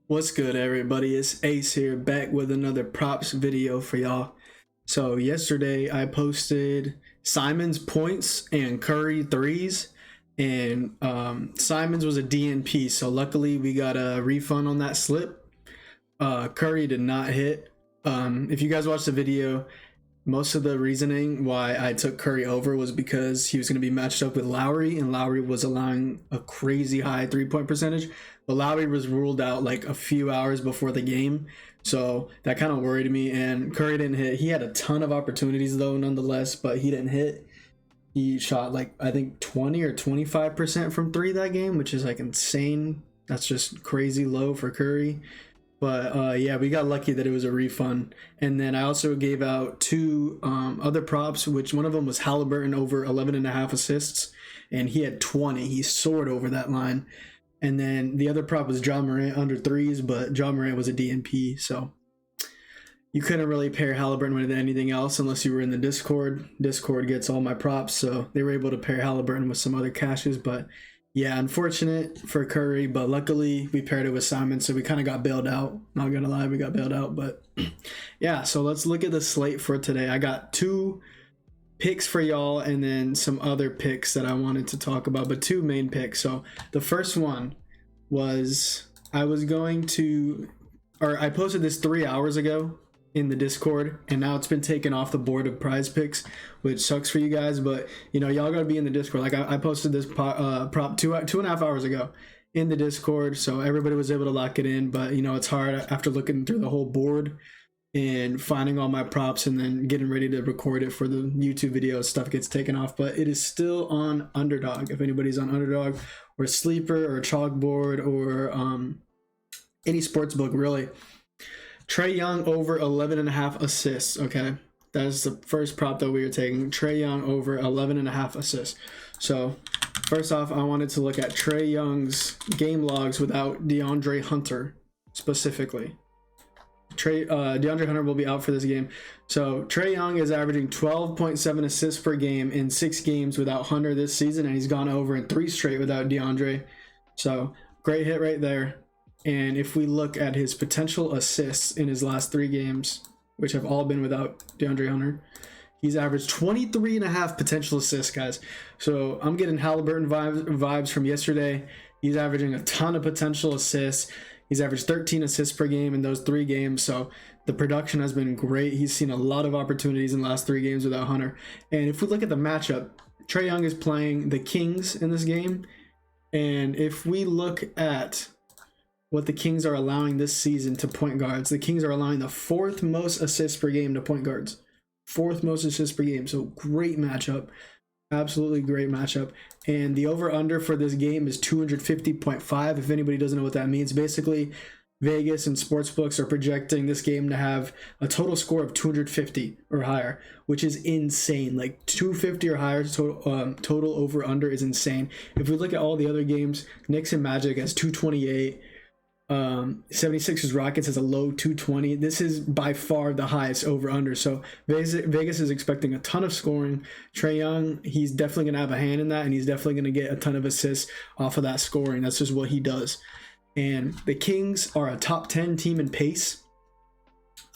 What's good, everybody? It's Ace here, back with another props video for y'all. So yesterday I posted Simon's points and Curry threes, and Simon's was a DNP, so luckily we got a refund on that slip. Curry did not hit. If you guys watched the video, most of the reasoning why I took Curry over was because he was going to be matched up with Lowry, and Lowry was allowing a crazy high 3-point percentage. But Lowry was ruled out like a few hours before the game, so that kind of worried me. And Curry didn't hit. He had a ton of opportunities though, nonetheless, but he didn't hit. He shot like I think 20 or 25% from three that game, which is like insane. That's just crazy low for Curry. But yeah, we got lucky that it was a refund. And then I also gave out two other props, which one of them was Halliburton over 11.5 assists, and he had 20. He soared over that line. And then the other prop was Ja Morant under threes, but Ja Morant was a DNP, so you couldn't really pair Halliburton with anything else unless you were in the Discord. Discord gets all my props, so they were able to pair Halliburton with some other cashes. But yeah, unfortunate for Curry, but luckily we paired it with Simon, so we kind of got bailed out. Not gonna lie, we got bailed out. But yeah, so let's look at the slate for today. I got two picks for y'all and then some other picks that I wanted to talk about, but two main picks. So the first one was I posted this 3 hours ago in the Discord, and now it's been taken off the board of PrizePicks, which sucks for you guys, but you know, y'all gotta be in the Discord. Like I posted this prop two and a half hours ago in the Discord, so everybody was able to lock it in. But you know, it's hard after looking through the whole board and finding all my props and then getting ready to record it for the YouTube video. Stuff gets taken off, but it is still on Underdog. If anybody's on Underdog or Sleeper or Chalkboard or any sports book, really. Trey Young over 11.5 assists. Okay, that is the first prop that we are taking. Trey Young over 11.5 assists. So first off, I wanted to look at Trey Young's game logs without DeAndre Hunter specifically. DeAndre Hunter will be out for this game. So Trey Young is averaging 12.7 assists per game in 6 games without Hunter this season, and he's gone over in 3 straight without DeAndre. So great hit right there. And if we look at his potential assists in his last 3 games, which have all been without DeAndre Hunter, he's averaged 23.5 potential assists, guys. So I'm getting Halliburton vibes from yesterday. He's averaging a ton of potential assists. He's averaged 13 assists per game in those 3 games, so the production has been great. He's seen a lot of opportunities in the last 3 games without Hunter. And if we look at the matchup, Trey Young is playing the Kings in this game. And if we look at what the Kings are allowing this season to point guards, the Kings are allowing the 4th most assists per game to point guards. 4th most assists per game, so great matchup. Absolutely great matchup. And the over-under for this game is 250.5. If anybody doesn't know what that means, basically Vegas and sportsbooks are projecting this game to have a total score of 250 or higher, which is insane. Like 250 or higher total over-under is insane. If we look at all the other games, Knicks and Magic has 228. 76ers Rockets has a low 220. This is by far the highest over under. So Vegas is expecting a ton of scoring. Trey Young, he's definitely going to have a hand in that, and he's definitely going to get a ton of assists off of that scoring. That's just what he does. And the Kings are a top 10 team in pace.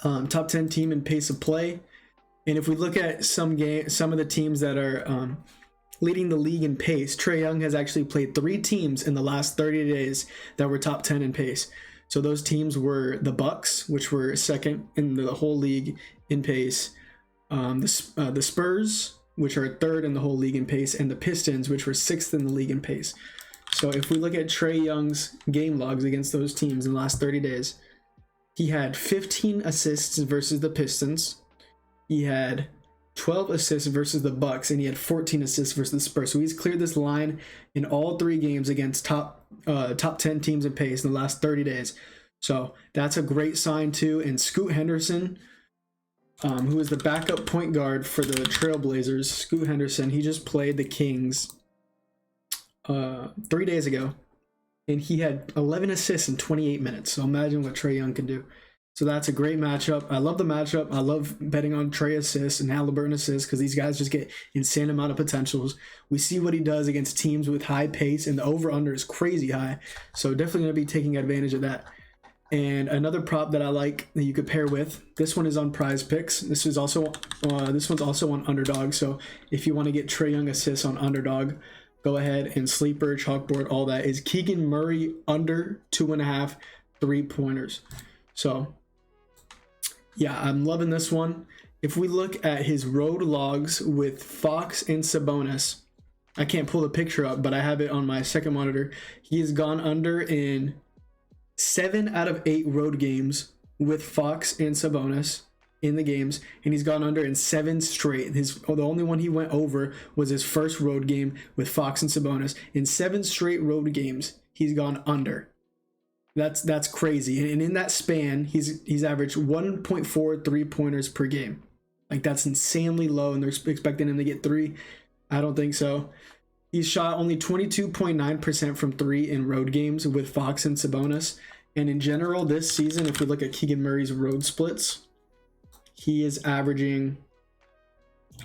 Top 10 team in pace of play. And if we look at some of the teams that are leading the league in pace, Trey Young has actually played 3 teams in the last 30 days that were top 10 in pace. So those teams were the Bucks, which were 2nd in the whole league in pace, the Spurs, which are 3rd in the whole league in pace, and the Pistons, which were 6th in the league in pace. So if we look at Trey Young's game logs against those teams in the last 30 days, he had 15 assists versus the Pistons. He had 12 assists versus the Bucks, and he had 14 assists versus the Spurs. So he's cleared this line in all 3 games against top 10 teams in pace in the last 30 days. So that's a great sign too. And Scoot Henderson, who is the backup point guard for the Trailblazers, Scoot Henderson, he just played the Kings 3 days ago, and he had 11 assists in 28 minutes. So imagine what Trey Young can do. So that's a great matchup. I love the matchup. I love betting on Trey assists and Halliburton assists because these guys just get insane amount of potentials. We see what he does against teams with high pace, and the over-under is crazy high. So definitely going to be taking advantage of that. And another prop that I like that you could pair with, this one is on PrizePicks. This one's also on Underdog. So if you want to get Trey Young assists on Underdog, go ahead and sleeper, chalkboard, all that is Keegan Murray under 2.5 3-pointers. So yeah, I'm loving this one. If we look at his road logs with Fox and Sabonis, I can't pull the picture up, but I have it on my second monitor. He has gone under in 7 out of 8 road games with Fox and Sabonis in the games, and he's gone under in 7 straight. The only one he went over was his first road game with Fox and Sabonis. In 7 straight road games, he's gone under. That's crazy. And in that span, he's averaged 1.4 3-pointers per game. Like, that's insanely low, and they're expecting him to get 3. I don't think so. He's shot only 22.9% from 3 in road games with Fox and Sabonis. And in general, this season, if we look at Keegan Murray's road splits, he is averaging,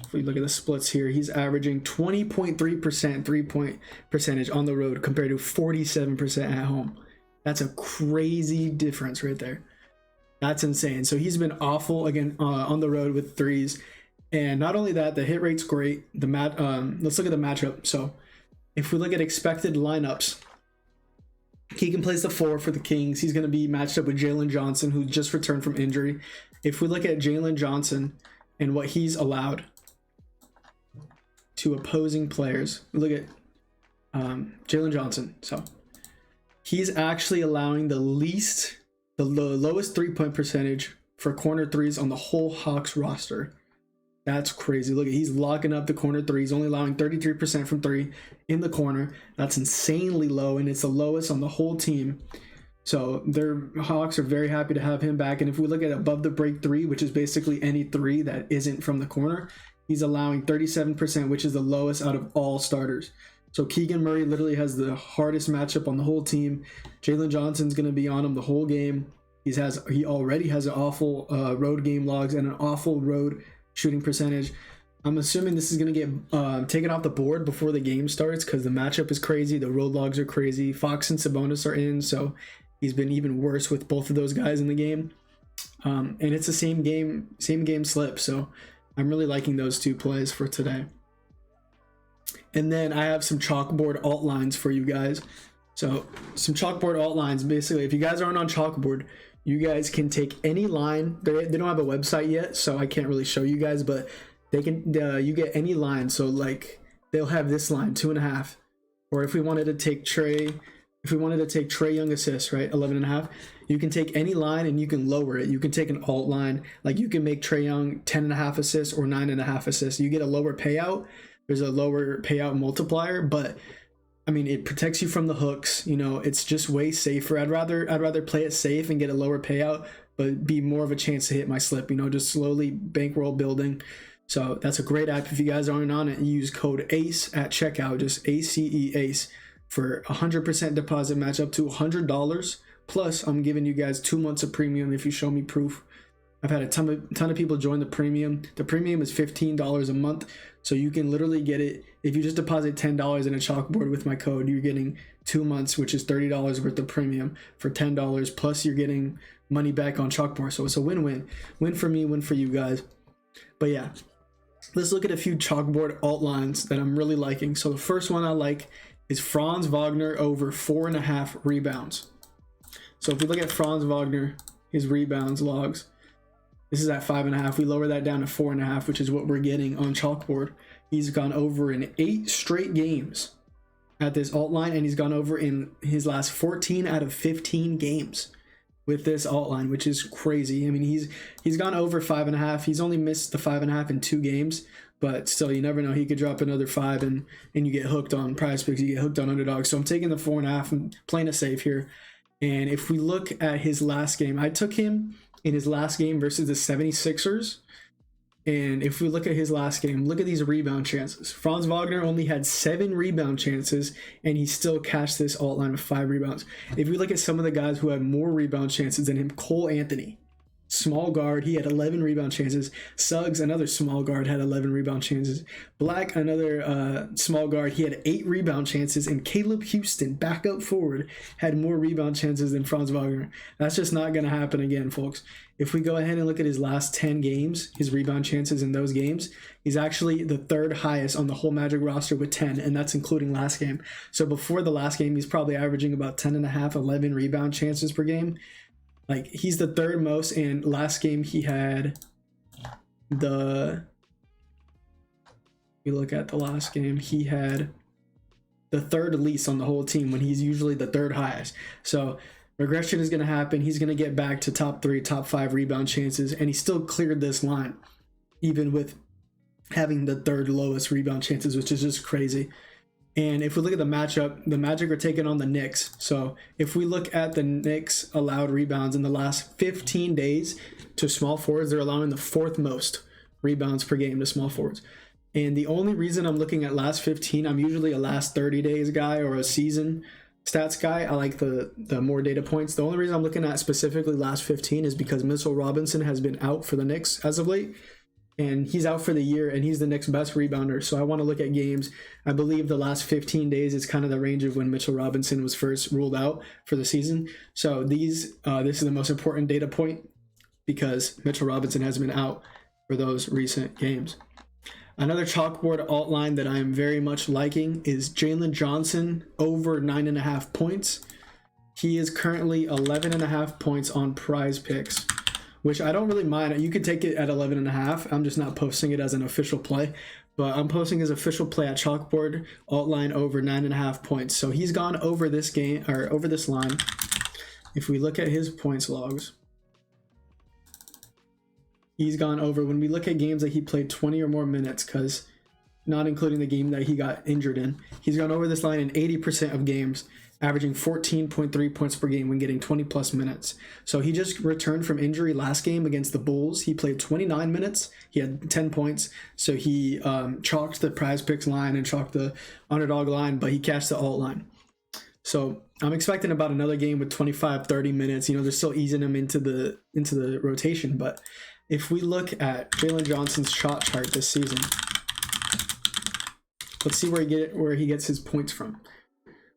if we look at the splits here, he's averaging 20.3% 3-point percentage on the road compared to 47% at home. That's a crazy difference right there. That's insane. So he's been awful again on the road with threes. And not only that, the hit rate's great. Let's look at the matchup. So if we look at expected lineups, Keegan plays the 4 for the Kings. He's going to be matched up with Jalen Johnson, who just returned from injury. If we look at Jalen Johnson and what he's allowed to opposing players, look at Jalen Johnson. So he's actually allowing the lowest 3-point percentage for corner threes on the whole Hawks roster. That's crazy. Look, he's locking up the corner 3. He's only allowing 33% from 3 in the corner. That's insanely low, and it's the lowest on the whole team. So their Hawks are very happy to have him back. And if we look at above the break 3, which is basically any 3 that isn't from the corner, he's allowing 37%, which is the lowest out of all starters. So Keegan Murray literally has the hardest matchup on the whole team. Jalen Johnson's going to be on him the whole game. He already has an awful road game logs and an awful road shooting percentage. I'm assuming this is going to get taken off the board before the game starts because the matchup is crazy. The road logs are crazy. Fox and Sabonis are in, so he's been even worse with both of those guys in the game. And it's the same game slip, so I'm really liking those 2 plays for today. And then I have some chalkboard alt lines for you guys. So some chalkboard alt lines, basically, if you guys aren't on Chalkboard, you guys can take any line. They don't have a website yet, so I can't really show you guys, but they can. You get any line. So like they'll have this line 2.5, or if we wanted to take Trey Young assist, right, 11.5. You can take any line and you can lower it. You can take an alt line, like you can make Trey Young 10.5 assists or 9.5 assists. You get a lower payout. There's a lower payout multiplier, but I mean, it protects you from the hooks. You know, it's just way safer. I'd rather play it safe and get a lower payout, but be more of a chance to hit my slip. You know, just slowly bankroll building. So that's a great app. If you guys aren't on it, use code ACE at checkout, just ACE ACE for 100% deposit match up to $100. Plus, I'm giving you guys 2 months of premium if you show me proof. I've had a ton of people join the premium. The premium is $15 a month, so you can literally get it. If you just deposit $10 in a Chalkboard with my code, you're getting 2 months, which is $30 worth of premium for $10. Plus, you're getting money back on Chalkboard. So it's a win-win. Win for me, win for you guys. But yeah, let's look at a few Chalkboard alt lines that I'm really liking. So the first one I like is Franz Wagner over 4.5 rebounds. So if we look at Franz Wagner, his rebounds logs, this is at 5.5. We lower that down to 4.5, which is what we're getting on Chalkboard. He's gone over in 8 straight games at this alt line, and he's gone over in his last 14 out of 15 games with this alt line, which is crazy. I mean, he's gone over 5.5. He's only missed the 5.5 in 2 games, but still, you never know. He could drop another 5, and you get hooked on PrizePicks. You get hooked on Underdog. So I'm taking the 4.5 and playing it safe here. And if we look at his last game, I took him in his last game versus the 76ers. And if we look at his last game, look at these rebound chances. Franz Wagner only had 7 rebound chances, and he still cashed this alt line with 5 rebounds. If we look at some of the guys who had more rebound chances than him, Cole Anthony, small guard, he had 11 rebound chances. Suggs, another small guard, had 11 rebound chances. Black, another small guard, he had 8 rebound chances. And Caleb Houston, backup forward, had more rebound chances than Franz Wagner. That's just not going to happen again, folks. If we go ahead and look at his last 10 games, his rebound chances in those games, he's actually the 3rd highest on the whole Magic roster with 10, and that's including last game. So before the last game, he's probably averaging about 10.5, 11 rebound chances per game. Like, he's the 3rd most, and last game he had you look at the last game, he had the 3rd least on the whole team when he's usually the 3rd highest. So regression is going to happen. He's going to get back to top 3, top 5 rebound chances, and he still cleared this line, even with having the 3rd lowest rebound chances, which is just crazy. And if we look at the matchup, the Magic are taking on the Knicks. So if we look at the Knicks allowed rebounds in the last 15 days to small forwards, they're allowing the 4th most rebounds per game to small forwards. And the only reason I'm looking at last 15, I'm usually a last 30 days guy or a season stats guy. I like the more data points. The only reason I'm looking at specifically last 15 is because Mitchell Robinson has been out for the Knicks as of late. And he's out for the year, and he's the Knicks' best rebounder. So I want to look at games. I believe the last 15 days is kind of the range of when Mitchell Robinson was first ruled out for the season. So this is the most important data point because Mitchell Robinson has been out for those recent games. Another chalkboard alt line that I am very much liking is Jalen Johnson over 9.5 points. He is currently 11.5 points on PrizePicks, which I don't really mind. You could take it at 11.5. I'm just not posting it as an official play, but I'm posting his official play at Chalkboard, alt line over 9.5 points. So he's gone over this game, or over this line. If we look at his points logs, he's gone over. When we look at games that he played 20 or more minutes, because not including the game that he got injured in, he's gone over this line in 80% of games, averaging 14.3 points per game when getting 20 plus minutes. So he just returned from injury last game against the Bulls. He played 29 minutes. He had 10 points. So he chalked the PrizePicks line and chalked the Underdog line, but he cashed the alt line. So I'm expecting about another game with 25, 30 minutes. You know, they're still easing him into the rotation. But if we look at Jalen Johnson's shot chart this season, let's see where he gets his points from.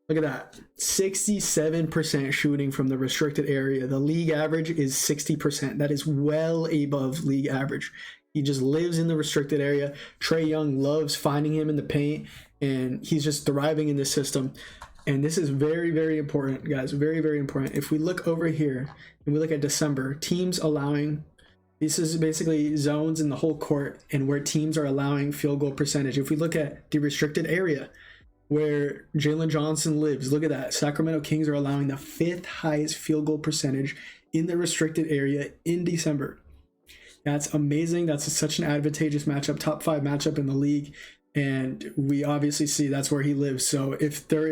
Look at that. 67% shooting from the restricted area. The league average is 60%. That is well above league average. He just lives in the restricted area. Trey Young loves finding him in the paint, and he's just thriving in this system. And this is very, very important, guys. Very, very important. If we look over here and we look at December, teams allowing, this is basically zones in the whole court and where teams are allowing field goal percentage. If we look at the restricted area, where Jalen Johnson lives, look at that. Sacramento Kings are allowing the 5th highest field goal percentage in the restricted area in December. That's amazing. That's such an advantageous matchup, top 5 matchup in the league. And we obviously see that's where he lives. So if there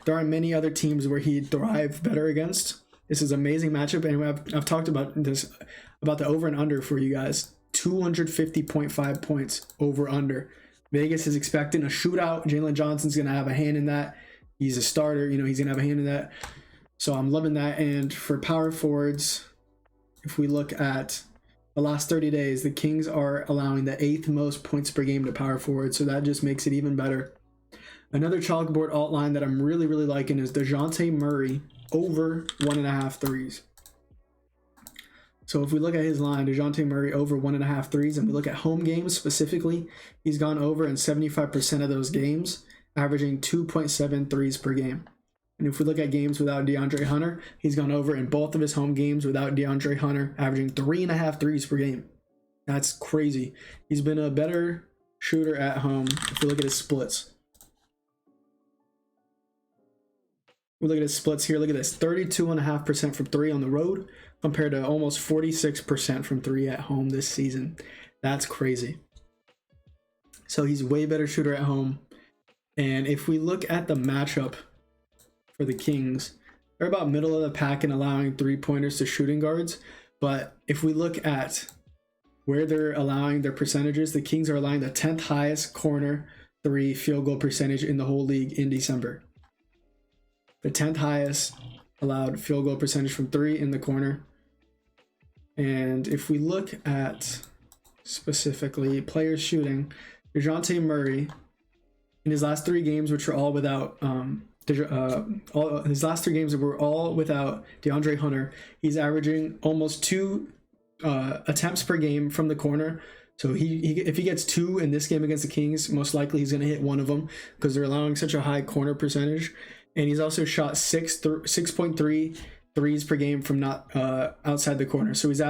aren't many other teams where he'd thrive better against, this is an amazing matchup. And I've talked about this, about the over and under for you guys. 250.5 points over under. Vegas is expecting a shootout. Jalen Johnson's going to have a hand in that. He's a starter. You know, he's going to have a hand in that. So I'm loving that. And for power forwards, if we look at the last 30 days, the Kings are allowing the 8th most points per game to power forwards. So that just makes it even better. Another chalkboard alt line that I'm really, really liking is DeJounte Murray over 1.5 threes. So if we look at his line, DeJounte Murray over 1.5 threes, and we look at home games specifically, he's gone over in 75% of those games, averaging 2.7 threes per game. And if we look at games without DeAndre Hunter, he's gone over in both of his home games without DeAndre Hunter, averaging 3.5 threes per game. That's crazy. He's been a better shooter at home if we look at his splits. We look at his splits here. Look at this, 32.5% from 3 on the road compared to almost 46% from 3 at home this season. That's crazy. So he's way better shooter at home. And if we look at the matchup for the Kings, they're about middle of the pack in allowing 3-pointers to shooting guards. But if we look at where they're allowing their percentages, the Kings are allowing the 10th highest corner 3 field goal percentage in the whole league in December. The 10th highest allowed field goal percentage from 3 in the corner. And if we look at specifically players shooting, DeJounte Murray in his last 3 games, which are all without his last 3 games were all without DeAndre Hunter, he's averaging almost 2 attempts per game from the corner. So if he gets 2 in this game against the Kings, most likely he's going to hit 1 of them because they're allowing such a high corner percentage. And he's also shot 6.3 threes per game from not outside the corner. So he's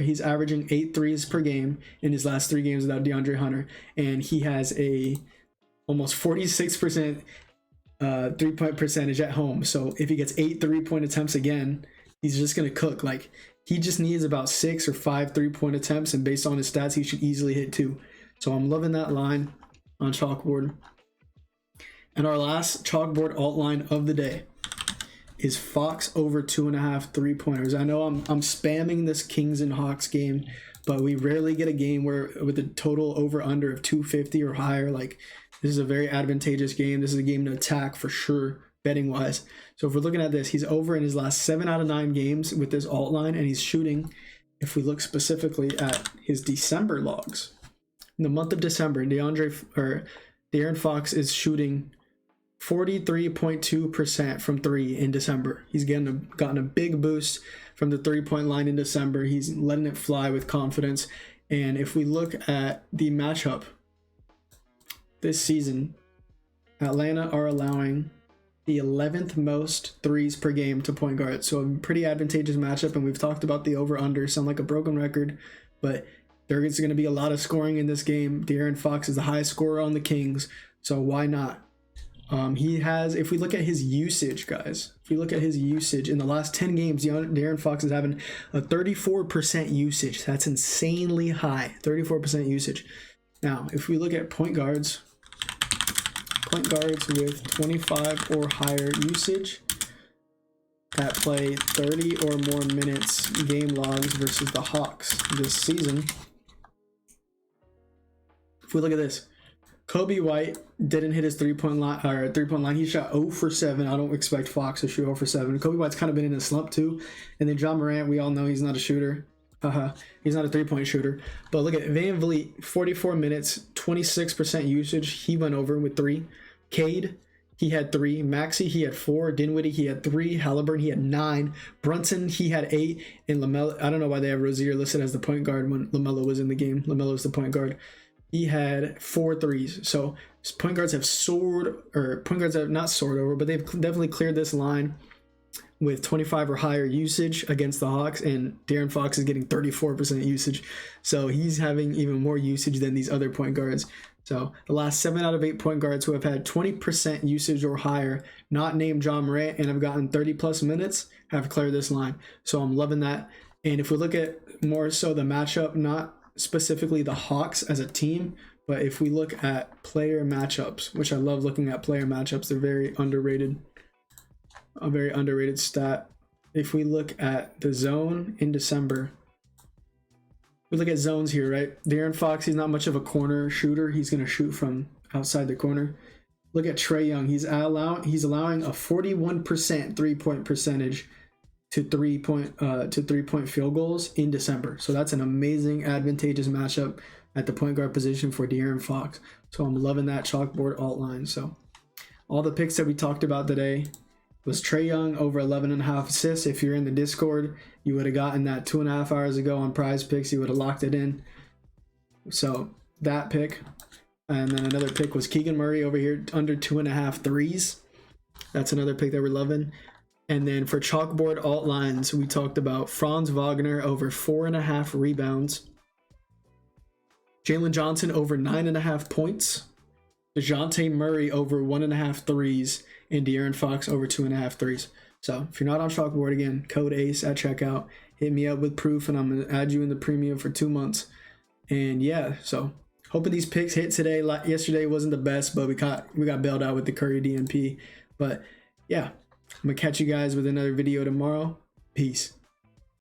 he's averaging 8 threes per game in his last 3 games without DeAndre Hunter, and he has a almost 46% 3-point percentage at home. So if he gets 8 3-point attempts again, he's just gonna cook. Like, he just needs about 6 or 5 3-point attempts, and based on his stats, he should easily hit 2. So I'm loving that line on Chalkboard. And our last Chalkboard alt line of the day is Fox over 2.5 3-pointers. I know I'm spamming this Kings and Hawks game, but we rarely get a game where with a total over under of 250 or higher. Like, this is a very advantageous game. This is a game to attack for sure, betting wise. So if we're looking at this, he's over in his last 7 out of 9 games with this alt line, and he's shooting, if we look specifically at his December logs, in the month of December, De'Aaron Fox is shooting 43.2% from 3 in December. He's gotten a big boost from the 3-point line in December. He's letting it fly with confidence. And if we look at the matchup this season, Atlanta are allowing the 11th most threes per game to point guard. So a pretty advantageous matchup, and we've talked about the over-under. Sound like a broken record, but there's going to be a lot of scoring in this game. De'Aaron Fox is the highest scorer on the Kings, so why not? He has, if we look at his usage, guys, if we look at his usage in the last 10 games, De'Aaron Fox is having a 34% usage. That's insanely high, 34% usage. Now, if we look at point guards with 25 or higher usage that play 30 or more minutes game logs versus the Hawks this season. If we look at this, Kobe White didn't hit his 3-point line. He shot 0 for 7. I don't expect Fox to shoot 0 for 7. Kobe White's kind of been in a slump too. And then John Morant, we all know he's not a shooter. He's not a 3-point shooter. But look at Van Vliet, 44 minutes, 26% usage. He went over with 3. Cade, he had 3. Maxey, he had 4. Dinwiddie, he had 3. Halliburton, he had 9. Brunson, he had 8. And LaMelo, I don't know why they have Rozier listed as the point guard when LaMelo was in the game. LaMelo's the point guard. He had 4 threes. So point guards have not soared over, but they've definitely cleared this line with 25 or higher usage against the Hawks, and De'Aaron Fox is getting 34% usage. So he's having even more usage than these other point guards. So the last 7 out of 8 point guards who have had 20% usage or higher, not named John Morant, and have gotten 30 plus minutes, have cleared this line. So I'm loving that. And if we look at more so the matchup, not specifically the Hawks as a team, but if we look at player matchups, which I love looking at player matchups, they're very underrated, a very underrated stat. If we look at the zone in December, we look at zones here, right? De'Aaron Fox, he's not much of a corner shooter. He's going to shoot from outside the corner. Look at Trey Young. He's allowing a 41% 3-point percentage to 3-point field goals in December. So that's an amazing, advantageous matchup at the point guard position for De'Aaron Fox. So I'm loving that Chalkboard alt line. So all the picks that we talked about today was Trey Young over 11.5 assists. If you're in the Discord, you would have gotten that 2.5 hours ago on PrizePicks. You would have locked it in. So that pick. And then another pick was Keegan Murray over here, under 2.5 threes. That's another pick that we're loving. And then for Chalkboard alt lines, we talked about Franz Wagner over 4.5 rebounds. Jalen Johnson over 9.5 points. DeJounte Murray over 1.5 threes. And De'Aaron Fox over 2.5 threes. So if you're not on Chalkboard, again, code ACE at checkout. Hit me up with proof, and I'm going to add you in the premium for 2 months. And yeah, so hoping these picks hit today. Yesterday wasn't the best, but we got bailed out with the Curry DNP. But yeah, I'm going to catch you guys with another video tomorrow. Peace.